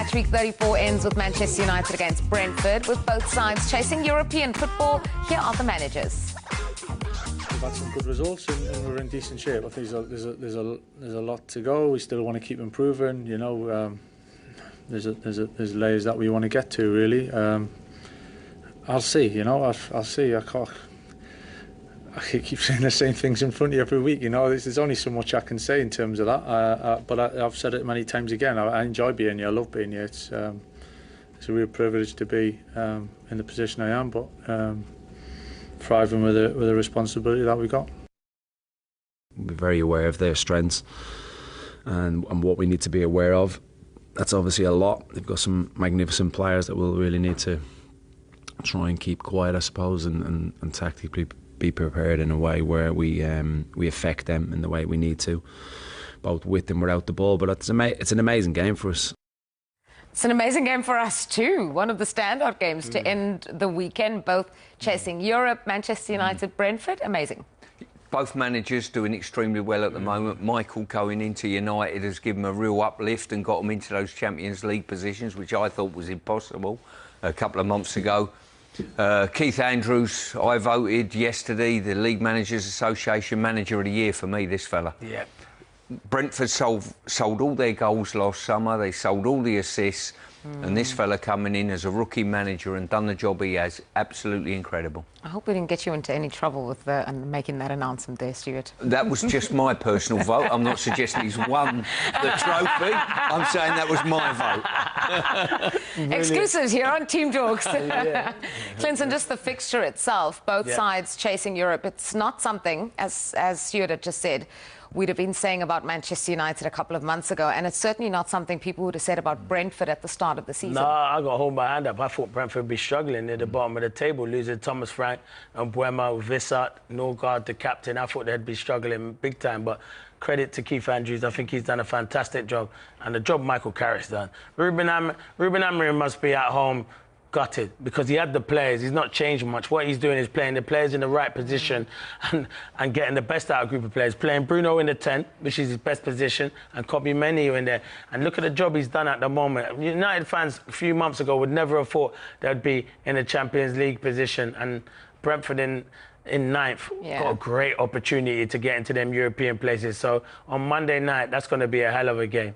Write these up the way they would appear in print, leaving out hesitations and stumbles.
Match week 34 ends with Manchester United against Brentford, with both sides chasing European football. Here are the managers. We've had some good results and we're in decent shape. I think there's a lot to go. We still want to keep improving. You know, there's layers that we want to get to. Really, I'll see. You know, I'll see. I keep saying the same things in front of you every week. You know, there's only so much I can say in terms of that. But I've said it many times again. I enjoy being here. I love being here. It's a real privilege to be in the position I am. But thriving with the responsibility that we got. We're very aware of their strengths and what we need to be aware of. That's obviously a lot. They've got some magnificent players that we'll really need to try and keep quiet, I suppose, and tactically be prepared in a way where we affect them in the way we need to, both with and without the ball. But it's an amazing game for us. It's an amazing game for us too. One of the standout games to end the weekend, both chasing Europe, Manchester United, Brentford. Amazing. Both managers doing extremely well at the moment. Michael going into United has given them a real uplift and got them into those Champions League positions, which I thought was impossible a couple of months ago. Keith Andrews, I voted yesterday the League Managers Association Manager of the Year for me, this fella. Yeah. Brentford sold all their goals last summer, they sold all the assists, and this fella coming in as a rookie manager and done the job he has, absolutely incredible. I hope we didn't get you into any trouble with making that announcement there, Stuart. That was just my personal vote. I'm not suggesting he's won the trophy. I'm saying that was my vote. Exclusives here on Team Talks. Clinton, just the fixture itself, both sides chasing Europe. It's not something, as Stuart had just said, we'd have been saying about Manchester United a couple of months ago, and it's certainly not something people would have said about Brentford at the start of the season. No, I got to hold my hand up. I thought Brentford would be struggling near the bottom of the table, losing Thomas Frank and Buema, Vissart, Norgard, the captain. I thought they'd be struggling big time, but credit to Keith Andrews. I think he's done a fantastic job, and the job Michael Carrick's done. Ruben Amorim must be at home gutted because he had the players. He's not changed much. What he's doing is playing the players in the right position and getting the best out of a group of players. Playing Bruno in the 10, which is his best position, and Kobe Menu in there. And look at the job he's done at the moment. United fans a few months ago would never have thought they'd be in a Champions League position, and Brentford in ninth got a great opportunity to get into them European places. So on Monday night, that's going to be a hell of a game.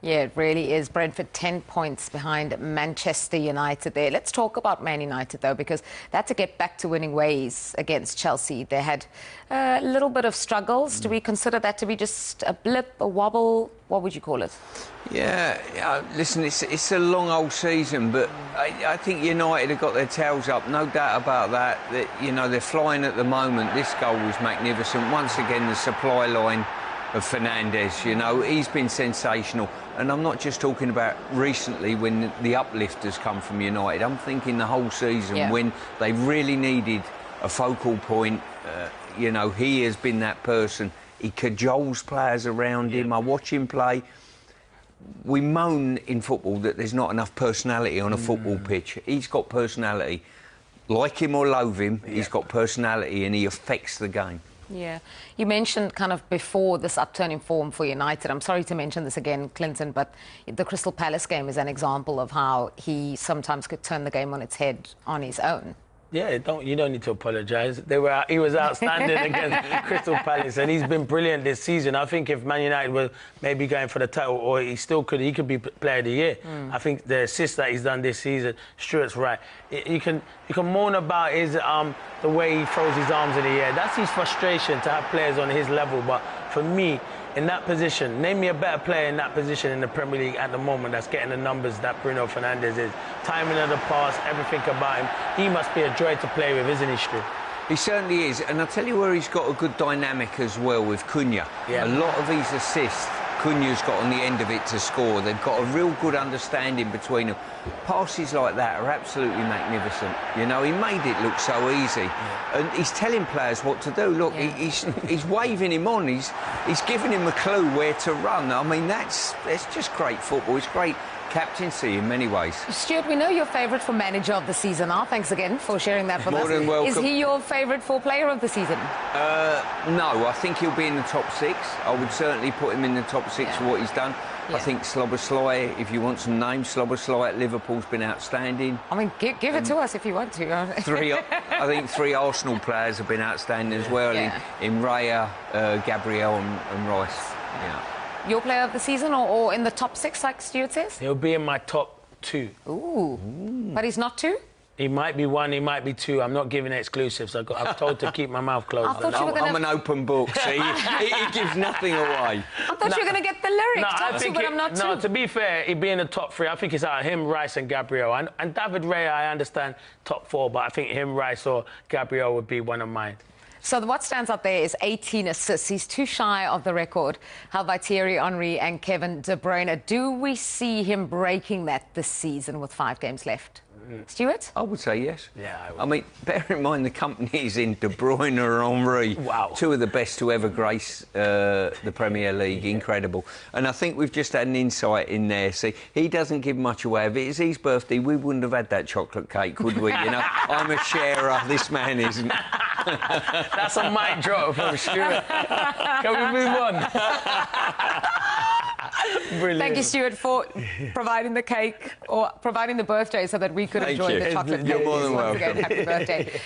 Yeah, it really is. Brentford 10 points behind Manchester United there. Let's talk about Man United, though, because they had to get back to winning ways against Chelsea. They had a little bit of struggles. Do we consider that to be just a blip, a wobble? What would you call it? Yeah, listen, it's a long old season, but I think United have got their tails up, no doubt about that. You know, they're flying at the moment. This goal was magnificent. Once again, the supply line of Fernandes, you know, he's been sensational. And I'm not just talking about recently when the uplift has come from United. I'm thinking the whole season when they really needed a focal point. You know, he has been that person. He cajoles players around him. I watch him play. We moan in football that there's not enough personality on a football pitch. He's got personality. Like him or loathe him, he's got personality and he affects the game. Yeah. You mentioned kind of before this upturn in form for United. I'm sorry to mention this again, Clinton, but the Crystal Palace game is an example of how he sometimes could turn the game on its head on his own. Yeah, you don't need to apologise. He was outstanding against Crystal Palace, and he's been brilliant this season. I think if Man United were maybe going for the title, or he could be Player of the Year. I think the assist that he's done this season, Stuart's right. You can moan about his the way he throws his arms in the air. That's his frustration to have players on his level. But for me, in that position, name me a better player in that position in the Premier League at the moment that's getting the numbers that Bruno Fernandes is. Timing of the pass, everything about him. He must be a joy to play with, isn't he, Stu? He certainly is. And I'll tell you where he's got a good dynamic as well with Cunha. Yeah. A lot of his assists, Cunha's got on the end of it to score. They've got a real good understanding between them. Passes like that are absolutely magnificent. You know, he made it look so easy. Yeah. And he's telling players what to do. Look, he's waving him on. He's giving him a clue where to run. I mean, it's just great football. It's great captaincy in many ways. Stuart, we know your favourite for manager of the season now. Thanks again for sharing that with us. More than welcome. Is he your favourite for player of the season? No, I think he'll be in the top six. I would certainly put him in the top six for what he's done. I think Szoboszlai, if you want some names, Szoboszlai at Liverpool's been outstanding. I mean, give it to us if you want to. I think 3 Arsenal players have been outstanding as well, in Raya, Gabriel and Rice. Yeah. Your player of the season or in the top 6, like Stuart says? He'll be in my top 2. Ooh. But he's not 2? He might be 1, he might be 2. I'm not giving exclusives. I've told to keep my mouth closed. I'm an open book, see? he gives nothing away. I thought you were going to get the lyric, top 2, but I'm not 2. No, to be fair, he'd be in the top 3. I think it's out of him, Rice and Gabriel. And David Raya, I understand, top 4, but I think him, Rice or Gabriel would be one of mine. So what stands out there is 18 assists. He's too shy of the record held by Thierry Henry and Kevin De Bruyne. Do we see him breaking that this season with 5 games left? Stuart? I would say yes. Yeah, I would. I mean, bear in mind the company is in De Bruyne and Henry. Wow. 2 of the best to ever grace the Premier League. Incredible. And I think we've just had an insight in there. See, he doesn't give much away. If it is his birthday, we wouldn't have had that chocolate cake, would we? You know, I'm a sharer, this man isn't. That's a mic drop from Stuart. Can we move on? Brilliant. Thank you, Stuart, for providing the cake or providing the birthday so that we could enjoy the chocolate cake. You're more than welcome. Again, happy birthday.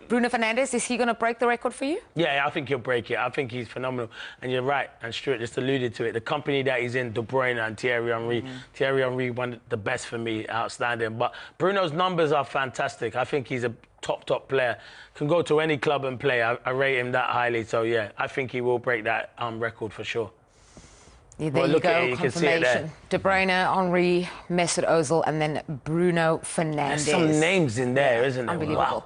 Bruno Fernandes, is he going to break the record for you? Yeah, I think he'll break it. I think he's phenomenal. And you're right, and Stuart just alluded to it. The company that he's in, De Bruyne and Thierry Henry. Thierry Henry, one of the best for me, outstanding. But Bruno's numbers are fantastic. I think he's a top player. Can go to any club and play. I rate him that highly. So, yeah, I think he will break that record for sure. Yeah, there you go, confirmation. De Bruyne, Henry, Mesut Ozil, and then Bruno Fernandes. There's some names in there, isn't there? Unbelievable. Wow.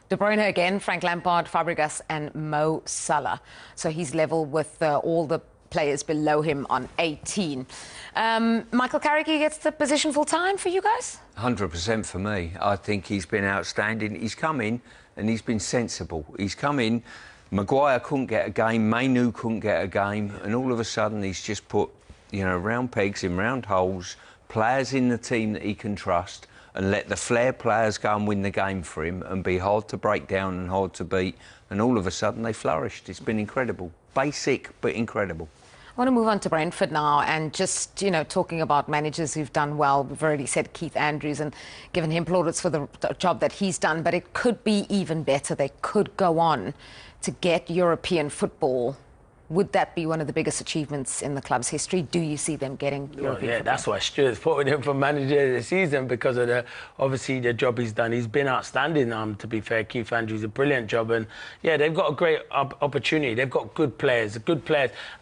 De Bruyne again, Frank Lampard, Fabregas, and Mo Salah. So he's level with all the players below him on 18. Michael Carrick gets the position full time for you guys? 100% for me. I think he's been outstanding. He's come in and he's been sensible. He's come in. Maguire couldn't get a game, Mainu couldn't get a game, and all of a sudden he's just put, you know, round pegs in round holes, players in the team that he can trust, and let the flair players go and win the game for him and be hard to break down and hard to beat, and all of a sudden they flourished. It's been incredible. Basic, but incredible. I want to move on to Brentford now and just, you know, talking about managers who've done well. We've already said Keith Andrews and given him plaudits for the job that he's done, but it could be even better. They could go on to get European football. Would that be one of the biggest achievements in the club's history? Do you see them getting European football? That's why Stuart's putting him for manager of the season, because of obviously the job he's done. He's been outstanding, to be fair. Keith Andrews, a brilliant job. And, yeah, they've got a great opportunity. They've got good players.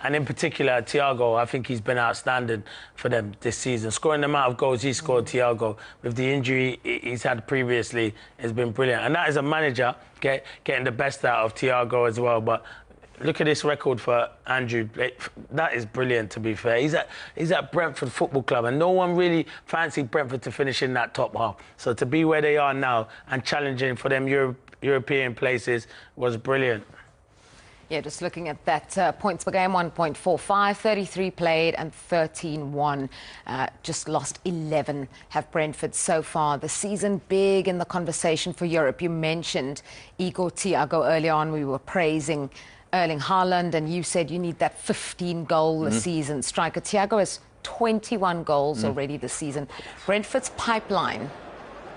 And in particular, Thiago, I think he's been outstanding for them this season. Scoring the amount of goals he scored, Thiago, with the injury he's had previously, has been brilliant. And that is a manager getting the best out of Thiago as well. But look at this record for Andrew. That is brilliant, to be fair. He's at Brentford Football Club, and no one really fancied Brentford to finish in that top half. So to be where they are now and challenging for them European places was brilliant. Yeah, just looking at that points per game, 1.45, 33 played and 13 won. Just lost 11 have Brentford so far this season. Big in the conversation for Europe. You mentioned Igor Thiago early on. We were praising Erling Haaland, and you said you need that 15-goal a season striker. Thiago has 21 goals already this season. Brentford's pipeline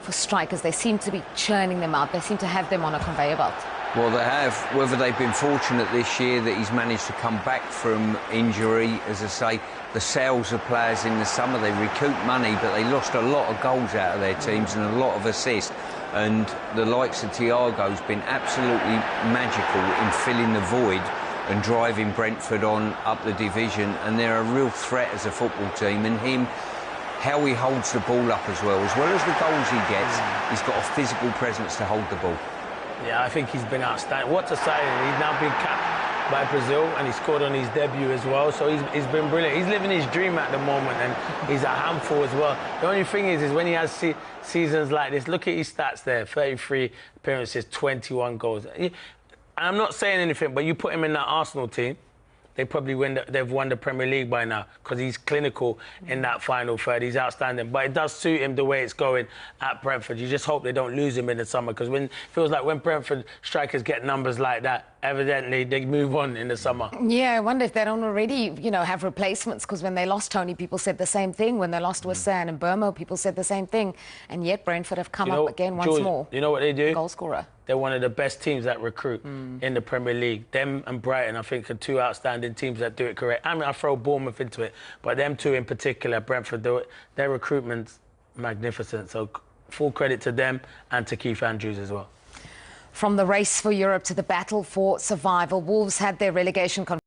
for strikers, they seem to be churning them out. They seem to have them on a conveyor belt. Well, they have. Whether they've been fortunate this year that he's managed to come back from injury, as I say, the sales of players in the summer, they recouped money, but they lost a lot of goals out of their teams and a lot of assists. And the likes of Thiago's been absolutely magical in filling the void and driving Brentford on up the division. And they're a real threat as a football team. And him, how he holds the ball up as well as the goals he gets, he's got a physical presence to hold the ball. Yeah, I think he's been outstanding. What a signing. He's now been capped by Brazil, and he scored on his debut as well. So he's been brilliant. He's living his dream at the moment, and he's a handful as well. The only thing is when he has seasons like this, look at his stats there. 33 appearances, 21 goals. And I'm not saying anything, but you put him in that Arsenal team, they probably they've won the Premier League by now, because he's clinical in that final third. He's outstanding. But it does suit him the way it's going at Brentford. You just hope they don't lose him in the summer, because it feels like when Brentford strikers get numbers like that, evidently they move on in the summer. Yeah, I wonder if they don't already, have replacements, because when they lost Tony, people said the same thing. When they lost Wissam and Burmo, people said the same thing. And yet Brentford have come up again once more. You know what they do? Goal scorer. They're one of the best teams that recruit in the Premier League. Them and Brighton, I think, are two outstanding teams that do it correct. I mean, I throw Bournemouth into it, but them two in particular, Brentford, their recruitment's magnificent. So full credit to them and to Keith Andrews as well. From the race for Europe to the battle for survival, Wolves had their relegation